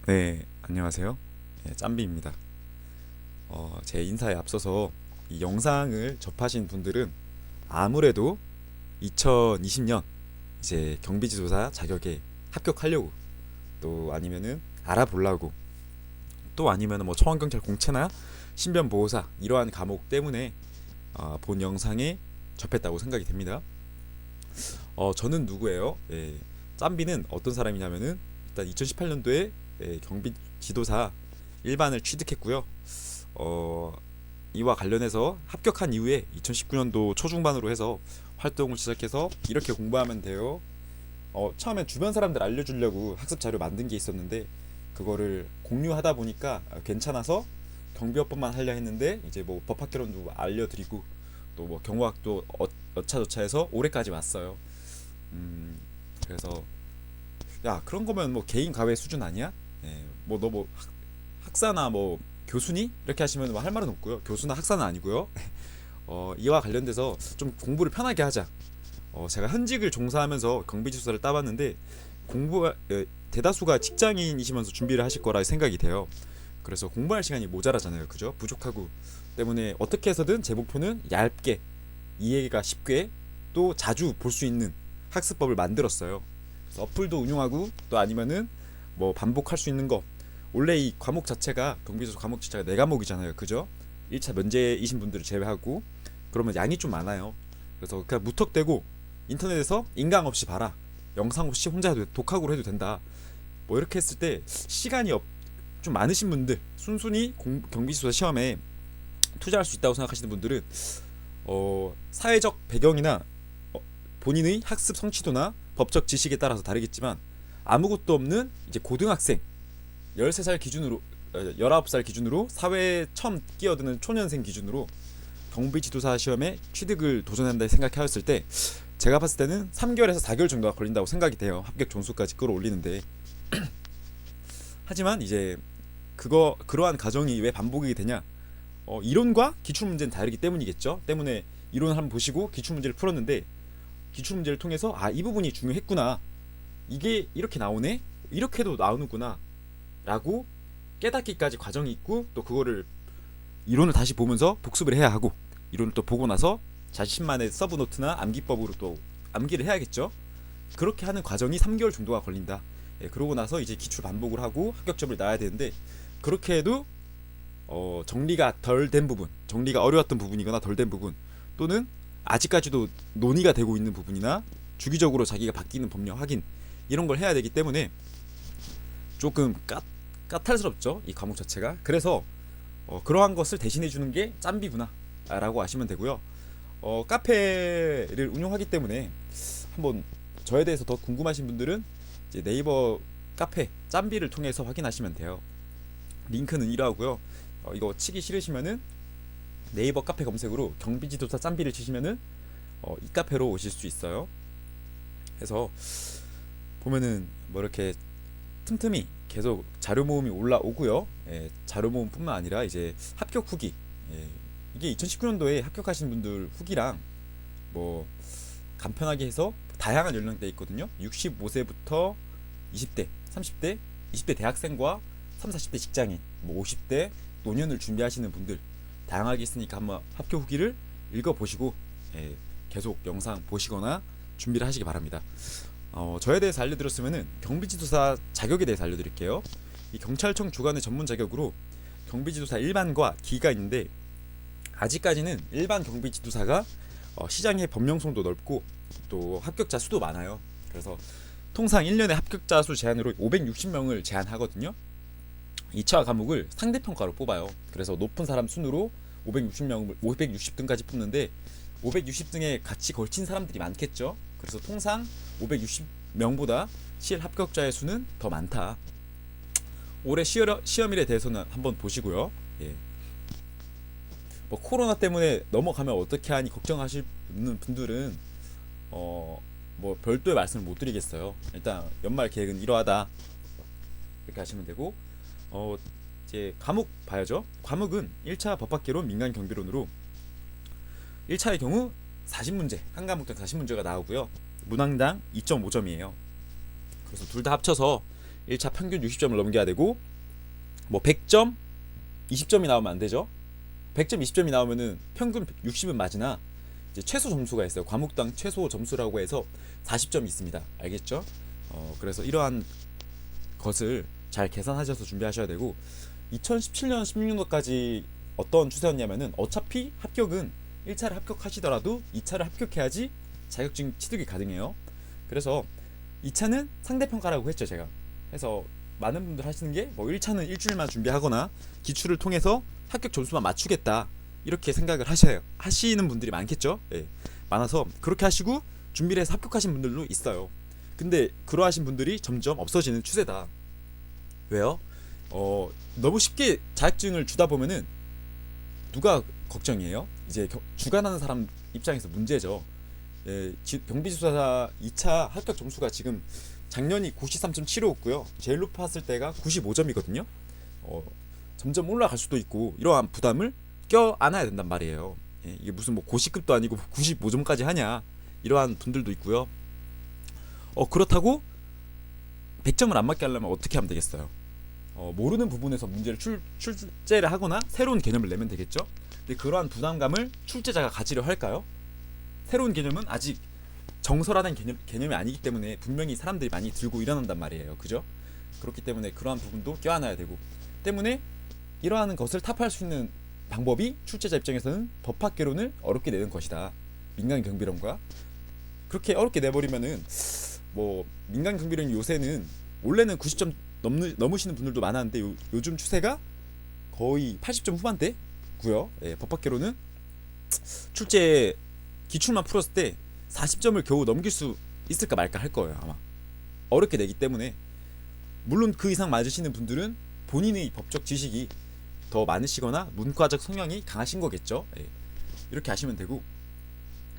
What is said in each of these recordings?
네, 안녕하세요. 네, 짬비입니다. 제 인사에 앞서서 이 영상을 접하신 분들은 아무래도 2020년 이제 경비지도사 자격에 합격하려고, 또 아니면은 알아보려고, 또 아니면은 뭐 청원경찰 공채나 신변보호사 이러한 과목 때문에 본 영상에 접했다고 생각이 됩니다. 저는 누구예요? 짬비는 어떤 사람이냐면은 일단 2018년도에 경비지도사 일반을 취득했고요. 어, 이와 관련해서 합격한 이후에 2019년도 초중반으로 해서 활동을 시작해서 이렇게 공부하면 돼요. 처음엔 주변 사람들 알려주려고 학습 자료 만든 게 있었는데 그거를 공유하다 보니까 괜찮아서 경비업법만 하려 했는데 이제 뭐 법학개론도 알려드리고 또 뭐 경호학도 여차저차해서 올해까지 왔어요. 그래서 야 그런 거면 뭐 개인 과외 수준 아니야? 뭐너 뭐 학사나 뭐 교수니? 이렇게 하시면 뭐 할 말은 없고요. 교수나 학사는 아니고요. 이와 관련돼서 좀 공부를 편하게 하자. 제가 현직을 종사하면서 경비지수사를 따봤는데 대다수가 직장인이시면서 준비를 하실 거라 생각이 돼요. 그래서 공부할 시간이 모자라잖아요. 그죠? 부족하고 때문에 어떻게 해서든 제 목표는 얇게 이해가 쉽게 또 자주 볼 수 있는 학습법을 만들었어요. 그래서 어플도 운용하고 또 아니면은 뭐 반복할 수 있는 거. 원래 이 과목 자체가 경비조사 과목 자체가 네 과목이잖아요. 그죠? 1차 면제이신 분들을 제외하고 그러면 양이 좀 많아요. 그래서 그냥 무턱대고 인터넷에서 인강 없이 봐라. 영상 없이 혼자 해도 독학으로 해도 된다. 뭐 이렇게 했을 때 좀 많으신 분들 순순히 경비지도사 시험에 투자할 수 있다고 생각하시는 분들은 사회적 배경이나 본인의 학습 성취도나 법적 지식에 따라서 다르겠지만 아무것도 없는 이제 고등학생 13살 기준으로 19살 기준으로 사회에 처음 끼어드는 초년생 기준으로 경비지도사 시험에 취득을 도전한다 생각하였을 때 제가 봤을 때는 3개월에서 4개월 정도가 걸린다고 생각이 돼요. 합격 점수까지 끌어올리는데. 하지만 이제 그러한 과정이 왜 반복이 되냐? 이론과 기출 문제는 다르기 때문이겠죠. 때문에 이론을 한번 보시고 기출 문제를 풀었는데 기출 문제를 통해서 이 부분이 중요했구나. 이게 이렇게 나오네. 이렇게도 나오는구나. 라고 깨닫기까지 과정이 있고 또 그거를 이론을 다시 보면서 복습을 해야 하고 이론을 또 보고 나서 자신만의 서브노트나 암기법으로 또 암기를 해야겠죠. 그렇게 하는 과정이 3개월 정도가 걸린다. 그러고 나서 이제 기출 반복을 하고 합격점을 낳아야 되는데 그렇게 해도 정리가 덜 된 부분, 정리가 어려웠던 부분이거나 덜 된 부분 또는 아직까지도 논의가 되고 있는 부분이나 주기적으로 자기가 바뀌는 법령 확인 이런 걸 해야 되기 때문에 조금 까탈스럽죠. 이 과목 자체가. 그래서 그러한 것을 대신해 주는 게 짬비구나 라고 아시면 되고요. 카페를 운영하기 때문에 한번 저에 대해서 더 궁금하신 분들은 이제 네이버 카페 짬비를 통해서 확인하시면 돼요. 링크는 이러하고요. 이거 치기 싫으시면은 네이버 카페 검색으로 경비지도사 짬비를 치시면은 이 카페로 오실 수 있어요. 그래서 보면은 뭐 이렇게 틈틈이 계속 자료 모음이 올라오고요. 자료 모음뿐만 아니라 이제 합격 후기. 이게 2019년도에 합격하신 분들 후기랑 뭐 간편하게 해서 다양한 연령대 있거든요. 65세부터 20대, 30대, 20대 대학생과 3, 40대 직장인, 뭐 50대 노년을 준비하시는 분들 다양하게 있으니까 한번 합격 후기를 읽어보시고 계속 영상 보시거나 준비를 하시기 바랍니다. 저에 대해서 알려드렸으면은 경비지도사 자격에 대해서 알려드릴게요. 이 경찰청 주관의 전문 자격으로 경비지도사 일반과 기가 있는데 아직까지는 일반 경비지도사가 시장의 법령성도 넓고 또 합격자 수도 많아요. 그래서 통상 1년에 합격자 수 제한으로 560명을 제한하거든요. 2차 과목을 상대평가로 뽑아요. 그래서 높은 사람 순으로 560등까지 뽑는데 560등에 같이 걸친 사람들이 많겠죠. 그래서 통상 560명보다 실합격자의 수는 더 많다. 올해 시험일에 대해서는 한번 보시고요. 뭐 코로나 때문에 넘어가면 어떻게 하니 걱정하시는 분들은 뭐 별도의 말씀을 못 드리겠어요. 일단 연말 계획은 이러하다 이렇게 하시면 되고 이제 과목 봐야죠. 과목은 1차 법학개론 민간 경비론으로 1차의 경우 40문제 한 과목당 40문제가 나오고요. 문항당 2.5점이에요. 그래서 둘 다 합쳐서 1차 평균 60점을 넘겨야 되고, 뭐 100점, 20점이 나오면 안 되죠. 100점, 20점이 나오면은 평균 60은 맞으나 이제 최소 점수가 있어요. 과목당 최소 점수라고 해서 40점이 있습니다. 알겠죠? 그래서 이러한 것을 잘 계산하셔서 준비하셔야 되고, 2017년, 16년도까지 어떤 추세였냐면은 어차피 합격은 1차를 합격하시더라도 2차를 합격해야지 자격증 취득이 가능해요. 그래서 2차는 상대평가라고 했죠, 제가. 해서 많은 분들 하시는 게 뭐 1차는 일주일만 준비하거나 기출을 통해서 합격 점수만 맞추겠다, 이렇게 생각을 하시는 분들이 많겠죠. 예. 많아서 그렇게 하시고 준비를 해서 합격하신 분들도 있어요. 근데 그러하신 분들이 점점 없어지는 추세다. 왜요? 너무 쉽게 자격증을 주다 보면은 누가 걱정이에요? 이제 주관하는 사람 입장에서 문제죠. 예, 경비지도사 2차 합격 점수가 지금 작년이 93.75였고요. 제일 높았을 때가 95점이거든요. 점점 올라갈 수도 있고 이러한 부담을 껴안아야 된단 말이에요. 예, 이게 무슨 뭐 고시급도 아니고 95점까지 하냐, 이러한 분들도 있고요. 그렇다고 100점을 안 맞게 하려면 어떻게 하면 되겠어요? 모르는 부분에서 문제를 출제를 하거나 새로운 개념을 내면 되겠죠. 근데 그러한 부담감을 출제자가 가지려 할까요? 새로운 개념은 아직 정설화된 개념이 아니기 때문에 분명히 사람들이 많이 들고 일어난단 말이에요. 그죠? 그렇기 때문에 그러한 부분도 껴안아야 되고, 때문에 이러한 것을 타파할 수 있는 방법이 출제자 입장에서는 법학개론을 어렵게 내는 것이다. 민간경비론과 그렇게 어렵게 내버리면은, 뭐 민간경비론 요새는 원래는 90점 넘으시는 분들도 많았는데 요즘 추세가 거의 80점 후반대고요. 예, 법학개론은 출제 기출만 풀었을 때 40점을 겨우 넘길 수 있을까 말까 할 거예요. 아마 어렵게 내기 때문에. 물론 그 이상 맞으시는 분들은 본인의 법적 지식이 더 많으시거나 문과적 성향이 강하신 거겠죠. 예, 이렇게 하시면 되고,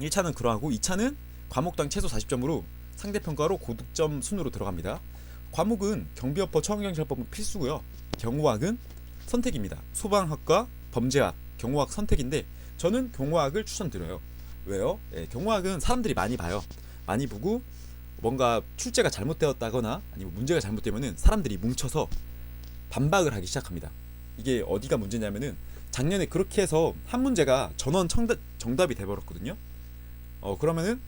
1차는 그러하고 2차는 과목당 최소 40점으로 상대평가로 고득점 순으로 들어갑니다. 과목은 경비업법, 처형경찰법은 필수고요. 경호학은 선택입니다. 소방학과, 범죄학, 경호학 선택인데 저는 경호학을 추천드려요. 왜요? 예, 경호학은 사람들이 많이 봐요. 많이 보고 뭔가 출제가 잘못되었다거나 아니면 문제가 잘못되면은 사람들이 뭉쳐서 반박을 하기 시작합니다. 이게 어디가 문제냐면은 작년에 그렇게 해서 한 문제가 전원 정답이 돼버렸거든요. 그러면은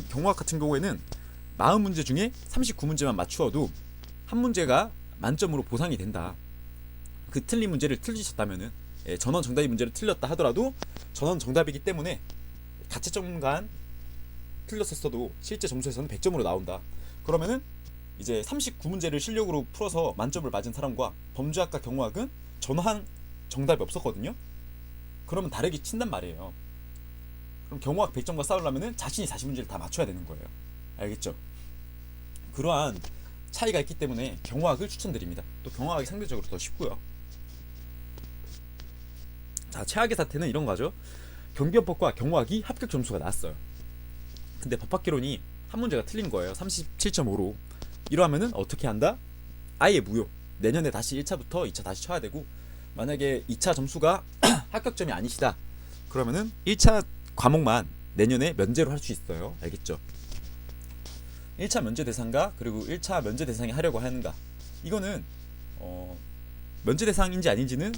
경호학 같은 경우에는 40문제 중에 39문제만 맞추어도 한 문제가 만점으로 보상이 된다. 그 틀린 문제를 틀리셨다면은, 예, 전원 정답이 문제를 틀렸다 하더라도 전원 정답이기 때문에 가채점간 틀렸었어도 실제 점수에서는 100점으로 나온다. 그러면은 이제 39문제를 실력으로 풀어서 만점을 맞은 사람과 범죄학과 경호학은 전원 정답이 없었거든요. 그러면 다르게 친단 말이에요. 그럼 경호학 100점과 싸우려면은 자신이 40문제를 다 맞춰야 되는 거예요. 알겠죠? 그러한 차이가 있기 때문에 경호학을 추천드립니다. 또 경호학이 상대적으로 더 쉽고요. 자, 최악의 사태는 이런 거죠. 경비업법과 경호학이 합격 점수가 나왔어요. 근데 법학개론이 한 문제가 틀린 거예요. 37.5로. 이러하면은 어떻게 한다? 아예 무효. 내년에 다시 1차부터 2차 다시 쳐야 되고, 만약에 2차 점수가 합격점이 아니시다, 그러면은 1차 과목만 내년에 면제로 할 수 있어요. 알겠죠? 1차 면제 대상과 그리고 1차 면제 대상이 하려고 하는가, 이거는 면제 대상인지 아닌지는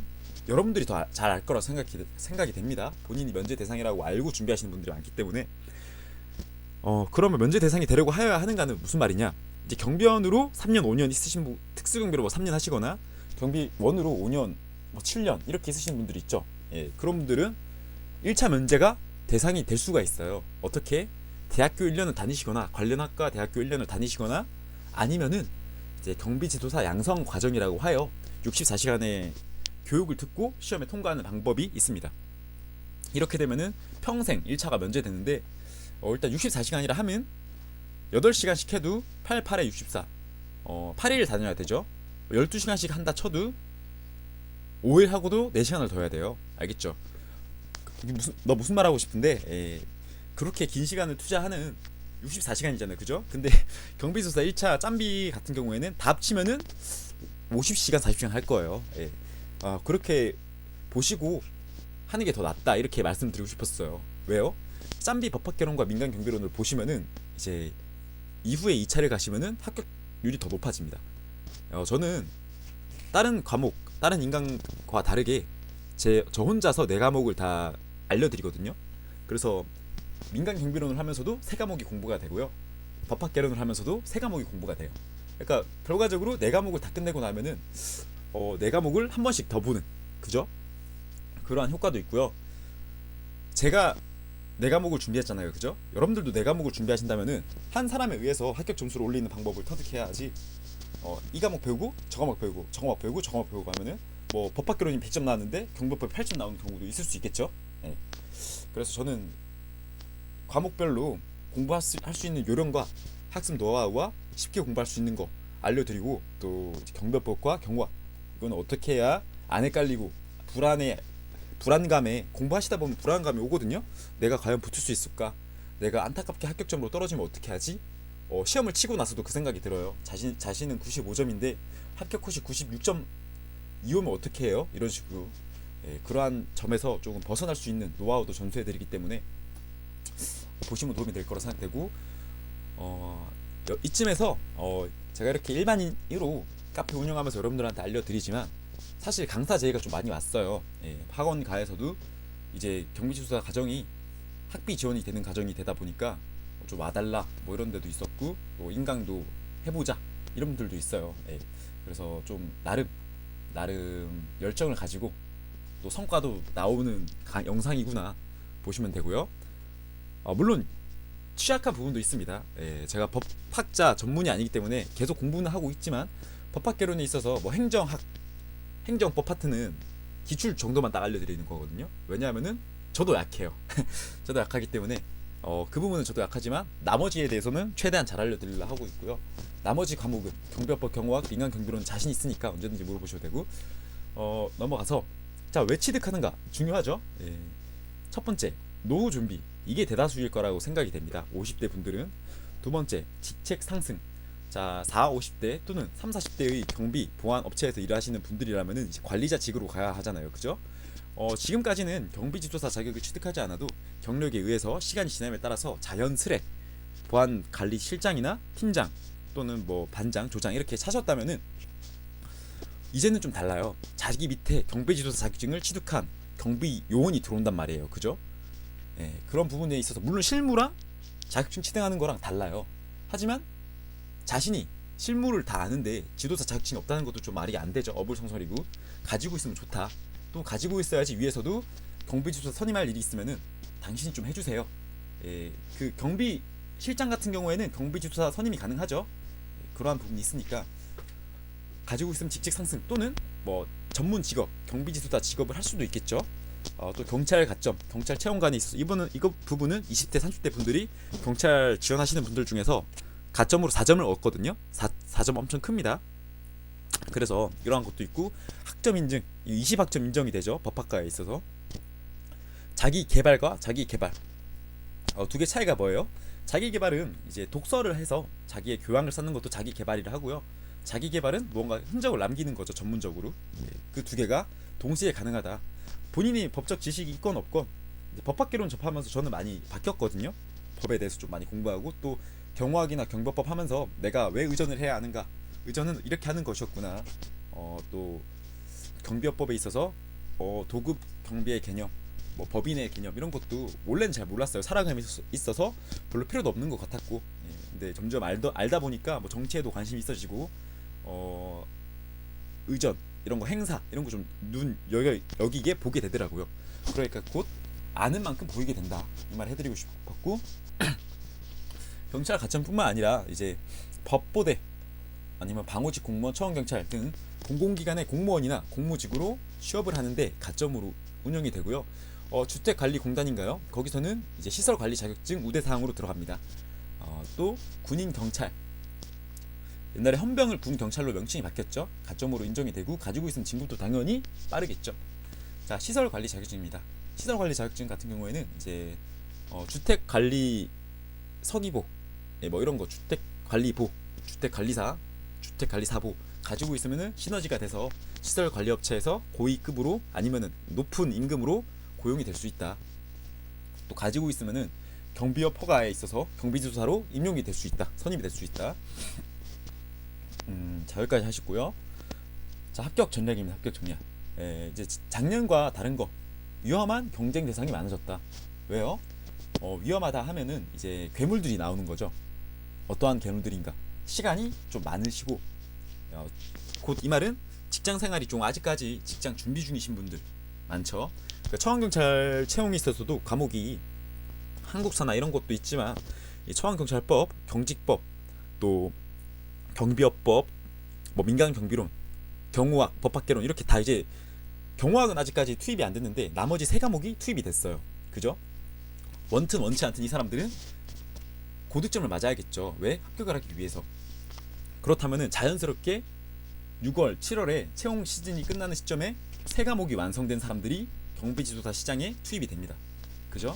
여러분들이 더 잘 알 거라 생각이 됩니다. 본인이 면제 대상이라고 알고 준비하시는 분들이 많기 때문에. 그러면 면제 대상이 되려고 해야 하는가는 무슨 말이냐? 이제 경비원으로 3년, 5년 있으신 분, 특수경비로 뭐 3년 하시거나 경비원으로 5년, 뭐 7년 이렇게 있으신 분들이 있죠. 예, 그런 분들은 1차 면제가 대상이 될 수가 있어요. 어떻게? 대학교 1년을 다니시거나 관련 학과 대학교 1년을 다니시거나 아니면은 이제 경비지도사 양성 과정이라고 하여 64시간의 교육을 듣고 시험에 통과하는 방법이 있습니다. 이렇게 되면은 평생 1차가 면제되는데, 일단 64시간이라 하면 8시간씩 해도 8, 8에 64, 8일을 다녀야 되죠. 12시간씩 한다 쳐도 5일 하고도 4시간을 더 해야 돼요. 알겠죠? 무슨 말 하고 싶은데, 그렇게 긴 시간을 투자하는 64시간이잖아요. 그죠? 근데 경비지도사 1차 짬비 같은 경우에는 다 합치면은 50시간, 40시간 할 거예요. 예. 그렇게 보시고 하는 게 더 낫다, 이렇게 말씀드리고 싶었어요. 왜요? 짬비 법학개론과 민간경비론을 보시면은 이제 이후에 2차를 가시면은 합격률이 더 높아집니다. 저는 다른 과목, 다른 인간과 다르게 저 혼자서 네 과목을 다 알려드리거든요. 그래서 민간 경비론을 하면서도 세 과목이 공부가 되고요. 법학개론을 하면서도 세 과목이 공부가 돼요. 그러니까 결과적으로 네 과목을 다 끝내고 나면은 네 과목을 한 번씩 더 보는, 그죠? 그러한 효과도 있고요. 제가 네 과목을 준비했잖아요, 그죠? 여러분들도 네 과목을 준비하신다면은 한 사람에 의해서 합격 점수를 올리는 방법을 터득해야지. 이 과목 배우고 저 과목 배우고 저 과목 배우고 저 과목 배우고 하면은 뭐 법학개론이 100점 나왔는데 경법법 8점 나오는 경우도 있을 수 있겠죠. 네. 그래서 저는 과목별로 공부할 수 있는 요령과 학습 노하우와 쉽게 공부할 수 있는 거 알려드리고, 또 경법법과 경화, 이건 어떻게 해야 안 헷갈리고 불안감에, 공부하시다 보면 불안감이 오거든요. 내가 과연 붙을 수 있을까? 내가 안타깝게 합격점으로 떨어지면 어떻게 하지? 시험을 치고 나서도 그 생각이 들어요. 자신은 95점인데 합격 컷이 96점 이오면 어떻게 해요? 이런 식으로. 그러한 점에서 조금 벗어날 수 있는 노하우도 전수해드리기 때문에 보시면 도움이 될 거라 생각되고, 이쯤에서 제가 이렇게 일반인 1호 카페 운영하면서 여러분들한테 알려드리지만 사실 강사 제의가 좀 많이 왔어요. 학원가에서도 이제 경비지도사 과정이 학비 지원이 되는 과정이 되다 보니까 좀 와달라 뭐 이런 데도 있었고, 또 인강도 해보자 이런 분들도 있어요. 그래서 좀 나름 열정을 가지고 또 성과도 나오는 영상이구나 보시면 되고요. 물론 취약한 부분도 있습니다. 제가 법학자 전문이 아니기 때문에 계속 공부는 하고 있지만 법학개론에 있어서 뭐 행정법 파트는 기출 정도만 딱 알려드리는 거거든요. 왜냐하면은 저도 약해요. 저도 약하기 때문에 그 부분은 저도 약하지만 나머지에 대해서는 최대한 잘 알려드리려 하고 있고요. 나머지 과목은 경비법, 경호학, 민간 경비론 자신 있으니까 언제든지 물어보셔도 되고. 넘어가서 자, 왜 취득하는가 중요하죠. 첫 번째, 노후 준비, 이게 대다수일 거라고 생각이 됩니다. 50대 분들은. 두 번째, 직책 상승. 자, 40, 50대 또는 30, 40대의 경비, 보안 업체에서 일하시는 분들이라면은 이제 관리자직으로 가야 하잖아요. 그죠? 지금까지는 경비지도사 자격을 취득하지 않아도 경력에 의해서 시간이 지남에 따라서 자연스레 보안 관리 실장이나 팀장 또는 뭐 반장, 조장 이렇게 차셨다면은 이제는 좀 달라요. 자기 밑에 경비지도사 자격증을 취득한 경비 요원이 들어온단 말이에요. 그죠? 그런 부분에 있어서 물론 실무랑 자격증 취득하는 거랑 달라요. 하지만 자신이 실무를 다 아는데 지도사 자격증이 없다는 것도 좀 말이 안 되죠. 어불성설이고. 가지고 있으면 좋다. 또 가지고 있어야지 위에서도 경비지도사 선임할 일이 있으면은 당신이 좀 해주세요. 그 경비 실장 같은 경우에는 경비지도사 선임이 가능하죠. 그러한 부분이 있으니까 가지고 있으면 직책 상승 또는 뭐 전문 직업, 경비지도사 직업을 할 수도 있겠죠. 또 경찰 가점, 경찰 채용관이 있어서 이거 부분은 20대, 30대 분들이 경찰 지원하시는 분들 중에서 가점으로 4점을 얻거든요. 4점 엄청 큽니다. 그래서 이러한 것도 있고, 학점 인증, 20학점 인정이 되죠. 법학과에 있어서. 자기 개발과 자기 개발, 두 개 차이가 뭐예요? 자기 개발은 이제 독서를 해서 자기의 교양을 쌓는 것도 자기 개발이라 하고요. 자기 개발은 뭔가 흔적을 남기는 거죠. 전문적으로. 그 두 개가 동시에 가능하다. 본인이 법적 지식이 있건 없건 법학개론 접하면서 저는 많이 바뀌었거든요. 법에 대해서 좀 많이 공부하고, 또 경호학이나 경법법 하면서 내가 왜 의전을 해야 하는가, 의전은 이렇게 하는 것이었구나. 또 경비업법에 있어서 도급 경비의 개념, 뭐 법인의 개념 이런 것도 원래는 잘 몰랐어요. 살아감이 있어서 별로 필요도 없는 것 같았고, 근데 점점 알다 보니까 뭐 정치에도 관심이 있어지고, 의전 이런 거, 행사 이런 거 좀 눈 여기게 보게 되더라고요. 그러니까 곧 아는 만큼 보이게 된다, 이 말 해드리고 싶었고, 경찰 가점뿐만 아니라 이제 법보대 아니면 방호직 공무원, 처원경찰 등 공공기관의 공무원이나 공무직으로 취업을 하는데 가점으로 운영이 되고요. 주택관리공단인가요? 거기서는 이제 시설관리 자격증 우대사항으로 들어갑니다. 또 군인 경찰, 옛날에 헌병을 군 경찰로 명칭이 바뀌었죠. 가점으로 인정이 되고 가지고 있는 진급도 당연히 빠르겠죠. 자, 시설관리 자격증입니다. 시설관리 자격증 같은 경우에는 이제 주택관리 서기보, 뭐 이런 거, 주택관리보, 주택관리사, 주택관리사보 가지고 있으면은 시너지가 돼서 시설관리업체에서 고위급으로 아니면은 높은 임금으로 고용이 될 수 있다. 또 가지고 있으면은 경비업 허가에 있어서 경비지도사로 임용이 될 수 있다, 선임이 될 수 있다. 자, 여기까지 하셨고요. 자, 합격 전략입니다. 합격 전략. 이제 작년과 다른 거, 위험한 경쟁 대상이 많아졌다. 왜요? 위험하다 하면은 이제 괴물들이 나오는 거죠. 어떠한 괴물들인가? 시간이 좀 많으시고, 곧 이 말은 직장 생활이 좀 아직까지 직장 준비 중이신 분들 많죠. 그러니까 처원경찰 채용이 있어서도 과목이 한국사나 이런 것도 있지만, 이 처원경찰법, 경직법, 또 경비업법, 뭐 민간경비론, 경호학, 법학개론 이렇게 다 이제 경호학은 아직까지 투입이 안 됐는데 나머지 세 과목이 투입이 됐어요. 그죠? 원튼 원치 않든 이 사람들은 고득점을 맞아야겠죠. 왜? 합격을 하기 위해서. 그렇다면은 자연스럽게 6월, 7월에 채용 시즌이 끝나는 시점에 세 과목이 완성된 사람들이 경비지도사 시장에 투입이 됩니다. 그죠?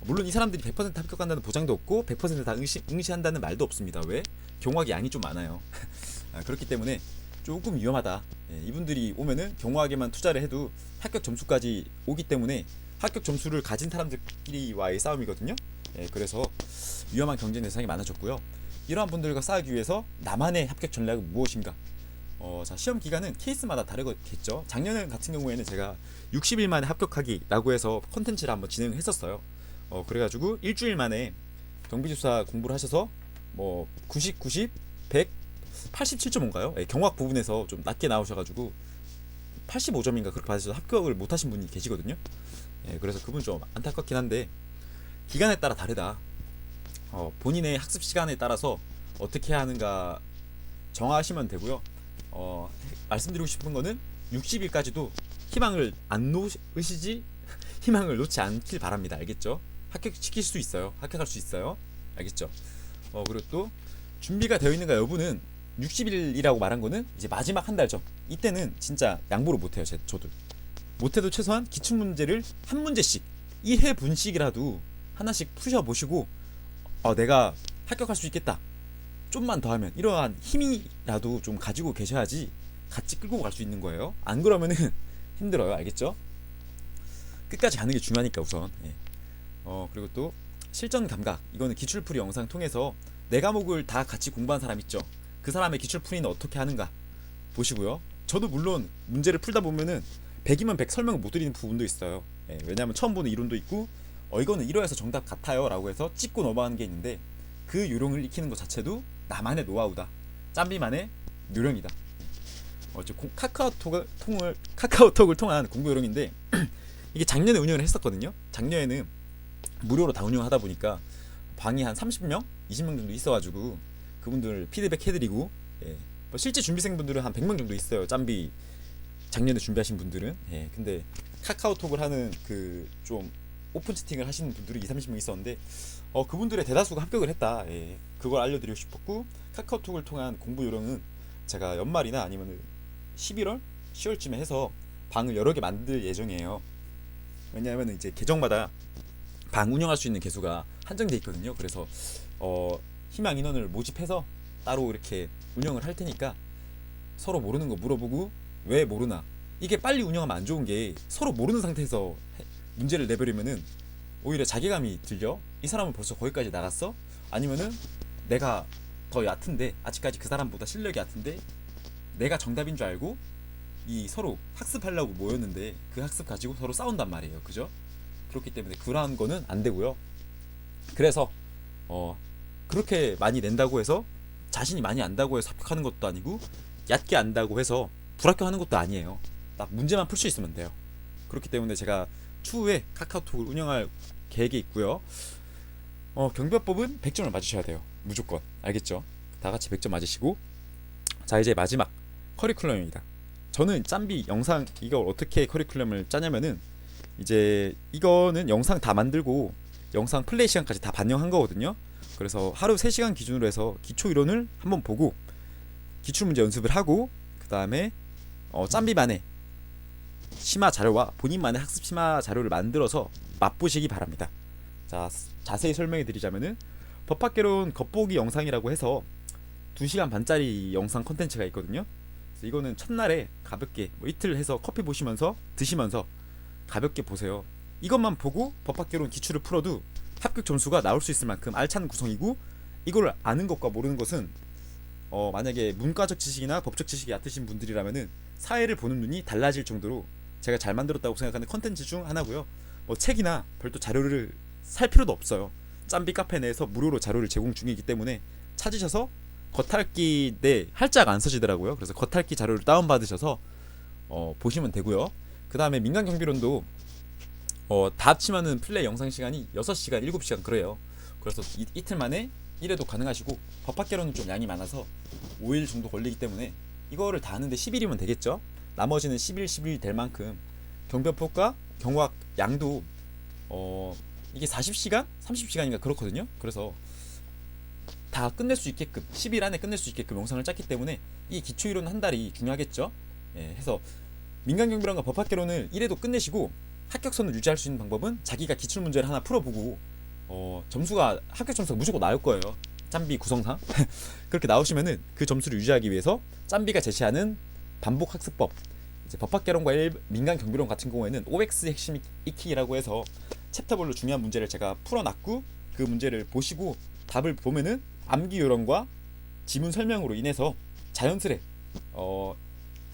물론 이 사람들이 100% 합격한다는 보장도 없고 100%다 응시한다는 말도 없습니다. 왜? 경호학이 양이 좀 많아요. 그렇기 때문에 조금 위험하다. 이분들이 오면은 경호학에만 투자를 해도 합격 점수까지 오기 때문에 합격 점수를 가진 사람들끼리와의 싸움이거든요. 그래서 위험한 경쟁 대상이 많아졌고요. 이러한 분들과 싸우기 위해서 나만의 합격 전략은 무엇인가? 자, 시험 기간은 케이스마다 다르겠죠. 작년 같은 경우에는 제가 60일 만에 합격하기라고 해서 컨텐츠를 한번 진행을 했었어요. 그래가지고 일주일 만에 경비조사 공부를 하셔서 뭐 90, 100, 87.5인가요? 경호학 부분에서 좀 낮게 나오셔가지고 85점인가 그렇게 받으셔서 합격을 못하신 분이 계시거든요. 그래서 그분 좀 안타깝긴 한데 기간에 따라 다르다. 본인의 학습 시간에 따라서 어떻게 하는가 정하시면 되고요. 말씀드리고 싶은 거는 60일까지도 희망을 안 놓으시지 희망을 놓지 않길 바랍니다. 알겠죠? 합격시킬 수 있어요. 합격할 수 있어요. 알겠죠? 그리고 또 준비가 되어 있는가 여부는 60일이라고 말한 거는 이제 마지막 한 달 전. 이때는 진짜 양보를 못해요. 저도 못해도 최소한 기출 문제를 한 문제씩 1회 분씩이라도 하나씩 푸셔보시고 내가 합격할 수 있겠다. 좀만 더 하면 이러한 힘이라도 좀 가지고 계셔야지 같이 끌고 갈 수 있는 거예요. 안 그러면은 힘들어요. 알겠죠? 끝까지 가는 게 중요하니까 우선. 그리고 또 실전 감각. 이거는 기출풀이 영상 통해서 네 과목을 다 같이 공부한 사람 있죠. 그 사람의 기출풀이는 어떻게 하는가 보시고요. 저도 물론 문제를 풀다 보면은 100이면 100 설명을 못 드리는 부분도 있어요. 왜냐하면 처음 보는 이론도 있고 이거는 이러해서 정답 같아요 라고 해서 찍고 넘어가는 게 있는데 그 요령을 익히는 것 자체도 나만의 노하우다. 짬비만의 요령이다. 카카오톡을 통한 공부 요령인데 이게 작년에 운영을 했었거든요. 작년에는 무료로 다 운영하다 보니까 방이 한 30명, 20명 정도 있어가지고 그분들 피드백 해드리고 뭐 실제 준비생분들은 한 100명 정도 있어요. 짬비 작년에 준비하신 분들은. 근데 카카오톡을 하는 그 좀 오픈 채팅을 하시는 분들이 20-30명 있었는데 그분들의 대다수가 합격을 했다. 그걸 알려드리고 싶었고 카카오톡을 통한 공부 요령은 제가 연말이나 아니면 11월, 10월쯤에 해서 방을 여러 개 만들 예정이에요. 왜냐하면 이제 계정마다 방 운영할 수 있는 개수가 한정돼 있거든요. 그래서 희망 인원을 모집해서 따로 이렇게 운영을 할 테니까 서로 모르는 거 물어보고 왜 모르나. 이게 빨리 운영하면 안 좋은 게 서로 모르는 상태에서 문제를 내버리면은 오히려 자괴감이 들려. 이 사람은 벌써 거기까지 나갔어? 아니면은 내가 더 얕은데 아직까지 그 사람보다 실력이 얕은데 내가 정답인 줄 알고 이 서로 학습하려고 모였는데 그 학습 가지고 서로 싸운단 말이에요. 그죠? 그렇기 때문에 그러한 거는 안 되고요. 그래서 그렇게 많이 낸다고 해서 자신이 많이 안다고 해서 합격하는 것도 아니고 얕게 안다고 해서 불합격하는 것도 아니에요. 딱 문제만 풀 수 있으면 돼요. 그렇기 때문에 제가 추후에 카카오톡을 운영할 계획이 있고요. 경비법은 100점을 맞으셔야 돼요. 무조건. 알겠죠? 다 같이 100점 맞으시고 자 이제 마지막 커리큘럼입니다. 저는 짬비 영상 이걸 어떻게 커리큘럼을 짜냐면은 이제 이거는 영상 다 만들고 영상 플레이 시간까지 다 반영한 거거든요. 그래서 하루 3시간 기준으로 해서 기초 이론을 한번 보고 기출 문제 연습을 하고 그 다음에 짬비만의 심화 자료와 본인만의 학습 심화 자료를 만들어서 맛보시기 바랍니다. 자 자세히 설명해 드리자면은 법학개론 겉보기 영상이라고 해서 2시간 반짜리 영상 컨텐츠가 있거든요. 그래서 이거는 첫날에 가볍게 뭐 이틀 해서 커피 보시면서 드시면서 가볍게 보세요. 이것만 보고 법학개론 기출을 풀어도 합격 점수가 나올 수 있을 만큼 알찬 구성이고 이걸 아는 것과 모르는 것은 만약에 문과적 지식이나 법적 지식이 얕으신 분들이라면은 사회를 보는 눈이 달라질 정도로 제가 잘 만들었다고 생각하는 컨텐츠 중 하나고요. 책이나 별도 자료를 살 필요도 없어요. 짬비 카페 내에서 무료로 자료를 제공 중이기 때문에 찾으셔서 겉핥기 할자가 안 써지더라고요. 그래서 겉핥기 자료를 다운받으셔서 보시면 되고요. 그 다음에 민간 경비론도 다 합치면은 플레이 영상 시간이 6시간, 7시간 그래요. 그래서 이틀 만에 1회도 가능하시고, 법학개론은 좀 양이 많아서 5일 정도 걸리기 때문에 이거를 다 하는데 10일이면 되겠죠. 나머지는 10일 될 만큼 경변법과 경호학 양도 이게 40시간? 30시간인가 그렇거든요. 그래서 다 끝낼 수 있게끔 10일 안에 끝낼 수 있게끔 영상을 짰기 때문에 이 기초이론 한 달이 중요하겠죠. 해서 민간경비론과 법학개론을 1회도 끝내시고 합격선을 유지할 수 있는 방법은 자기가 기출문제를 하나 풀어보고 점수가 합격 점수가 무조건 나올 거예요. 짬비 구성상 그렇게 나오시면은 그 점수를 유지하기 위해서 짬비가 제시하는 반복 학습법, 이제 법학개론과 민간경비론 같은 경우에는 OX 핵심 익히기라고 해서 챕터별로 중요한 문제를 제가 풀어놨고, 그 문제를 보시고 답을 보면은 암기 요령과 지문 설명으로 인해서 자연스레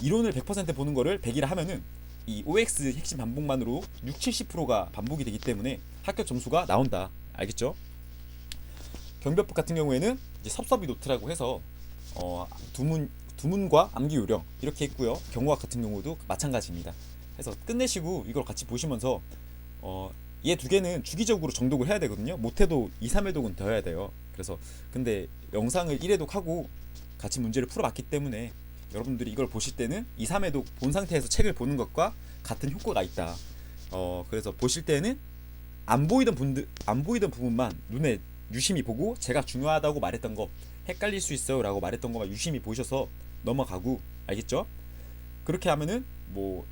이론을 100% 보는 거를 100이라 하면은 이 OX 핵심 반복만으로 60-70%가 반복이 되기 때문에 합격 점수가 나온다. 알겠죠? 경비법 같은 경우에는 이제 섭섭이 노트라고 해서 두문과 암기 요령 이렇게 있고요. 경호학 같은 경우도 마찬가지입니다. 그래서 끝내시고 이걸 같이 보시면서 얘 두 개는 주기적으로 정독을 해야 되거든요. 못해도 2-3회독은 더 해야 돼요. 그래서 근데 영상을 1회독 하고 같이 문제를 풀어봤기 때문에 여러분들이 이걸 보실 때는 2-3회독 본 상태에서 책을 보는 것과 같은 효과가 있다. 그래서 보실 때는 안 보이던 부분만 눈에 유심히 보고, 제가 중요하다고 말했던 거, 헷갈릴 수 있어요 라고 말했던 거만 유심히 보셔서 넘어가고, 알겠죠? 그렇게 하면은 뭐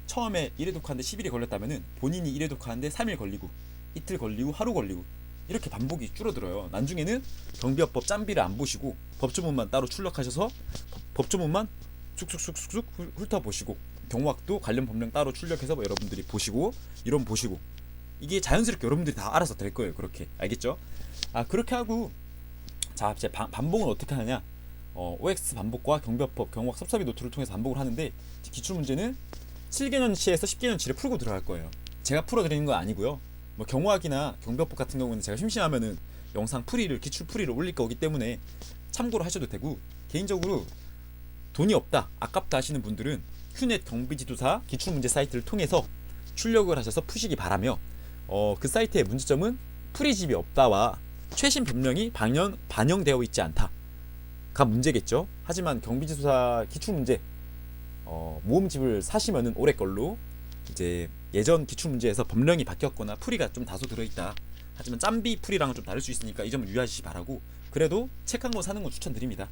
처음에 1회독 하는데 10일이 걸렸다면은 본인이 1회독 하는데 3일 걸리고, 이틀 걸리고, 하루 걸리고, 이렇게 반복이 줄어들어요. 나중에는 경비업법 짬비를 안 보시고 법조문만 따로 출력하셔서 법조문만 쑥쑥쑥쑥 훑어보시고, 경호학도 관련 법령 따로 출력해서 여러분들이 보시고, 이론 보시고, 이게 자연스럽게 여러분들이 다 알아서 될 거예요. 그렇게. 알겠죠? 그렇게 하고, 자, 이제 반복은 어떻게 하느냐? OX 반복과 경비업법, 경호학 섭섭이 노트를 통해서 반복을 하는데, 기출문제는 7개년치에서 10개년치를 풀고 들어갈 거예요. 제가 풀어드리는 건 아니고요. 뭐 경호학이나 경비업법 같은 경우는 제가 심심하면은 영상 기출 풀이를 올릴 거기 때문에 참고로 하셔도 되고, 개인적으로 돈이 없다, 아깝다 하시는 분들은 휴넷 경비지도사 기출문제 사이트를 통해서 출력을 하셔서 푸시기 바라며, 그 사이트의 문제점은 풀이집이 없다와 최신 법령이 반영되어 있지 않다가 문제겠죠. 하지만 경비지도사 기출문제 모음집을 사시면은 올해 걸로 이제 예전 기출문제에서 법령이 바뀌었거나 풀이가 좀 다소 들어있다, 하지만 짬비 풀이랑은 좀 다를 수 있으니까 이 점을 유의하시기 바라고, 그래도 책 한 권 사는 건 추천드립니다.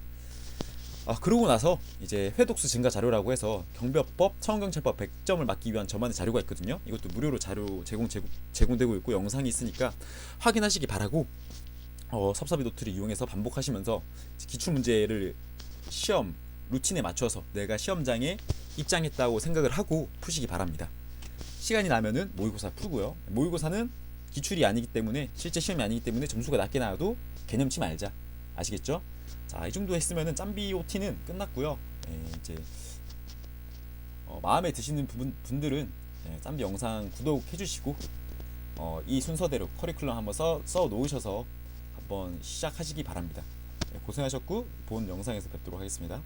그러고 나서 이제 회독수 증가 자료라고 해서 경비업법, 처원경찰법 100점을 맞기 위한 저만의 자료가 있거든요. 이것도 무료로 자료 제공되고 있고 영상이 있으니까 확인하시기 바라고, 섭섭이 노트를 이용해서 반복하시면서 기출문제를 시험 루틴에 맞춰서 내가 시험장에 입장했다고 생각을 하고 푸시기 바랍니다. 시간이 나면은 모의고사 풀고요. 모의고사는 기출이 아니기 때문에, 실제 시험이 아니기 때문에 점수가 낮게 나와도 개념치 말자. 아시겠죠? 자, 이 정도 했으면은 짬비 OT는 끝났고요. 이제 마음에 드시는 분들은 짬비 영상 구독해 주시고, 이 순서대로 커리큘럼 한번 써 놓으셔서 한번 시작하시기 바랍니다. 고생하셨고 본 영상에서 뵙도록 하겠습니다.